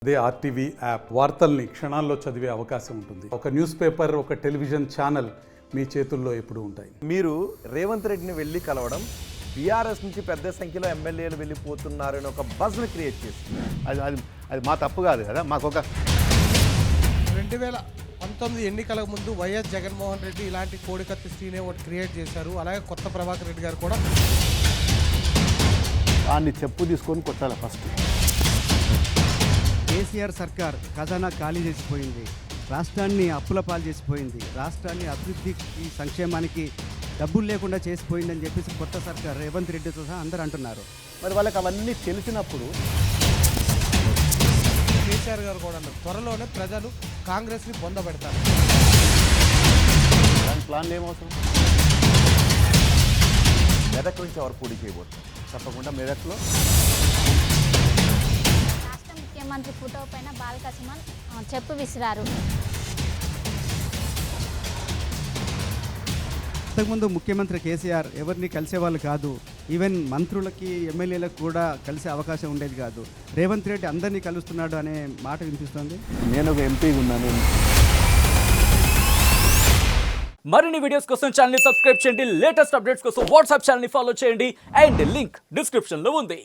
అదే RTV app వార్తల్ని క్షణాల్లో చదివే అవకాశం ఉంటుంది. ఒక న్యూస్ పేపర్, ఒక టెలివిజన్ ఛానల్ మీ చేతుల్లో ఎప్పుడూ ఉంటాయి. మీరు రేవంత్ రెడ్డిని వెళ్ళి కలవడం బీఆర్ఎస్ నుంచి పెద్ద సంఖ్యలో ఎమ్మెల్యేలు వెళ్ళిపోతున్నారని ఒక బజ్ని క్రియేట్ చేస్తుంది. అది మా తప్పు కాదు కదా. మాకు ఒక 2019 ఎన్నికలకు ముందు వైఎస్ జగన్మోహన్ రెడ్డి ఇలాంటి కోడికత్తి సీనే ఒకటి క్రియేట్ చేశారు. అలాగే కొత్త ప్రభాకర్ రెడ్డి గారు కూడా దాన్ని చెప్పు తీసుకొని కొట్టాలి ఫస్ట్. కేసీఆర్ సర్కార్ ఖజానా ఖాళీ చేసిపోయింది, రాష్ట్రాన్ని అప్పుల పాలు చేసిపోయింది, రాష్ట్రాన్ని అభివృద్ధికి సంక్షేమానికి డబ్బులు లేకుండా చేసిపోయిందని చెప్పేసి కొత్త సర్కార్ రేవంత్ రెడ్డితో సహా అందరూ అంటున్నారు. మరి వాళ్ళకి అవన్నీ తెలిసినప్పుడు కేసీఆర్ గారు కూడా అన్నారు త్వరలోనే ప్రజలు కాంగ్రెస్ని పొందబెడతారు. దాని ప్లాన్లు ఏమవుతుంది? మెదక్ నుంచి ఎవరు పోటీ చేయబోతున్నారు? తప్పకుండా మెదక్లో రాష్ట్ర ముఖ్యమంత్రి ఫోటో పైన బాలకసుమన్ చెప్పు విసిరారు. అంతకుముందు ముఖ్యమంత్రి కేసీఆర్ ఎవరిని కలిసేవాళ్ళు కాదు. ఈవెన్ మంత్రులకి ఎమ్మెల్యేలకు కూడా కలిసే అవకాశం ఉండేది కాదు. రేవంత్ రెడ్డి అందరినీ కలుస్తున్నాడు అనే మాట వినిపిస్తుంది. నేను ఒక ఎంపీగా ఉన్నాను. మరిన్ని వీడియోస్ కోసం ఛానల్ ని సబ్స్క్రైబ్ చేయండి. లేటెస్ట్ అప్డేట్స్ కోసం వాట్సాప్ ఛానల్ ని ఫాలో చేయండి. అండ్ లింక్ డిస్క్రిప్షన్ లో ఉంది.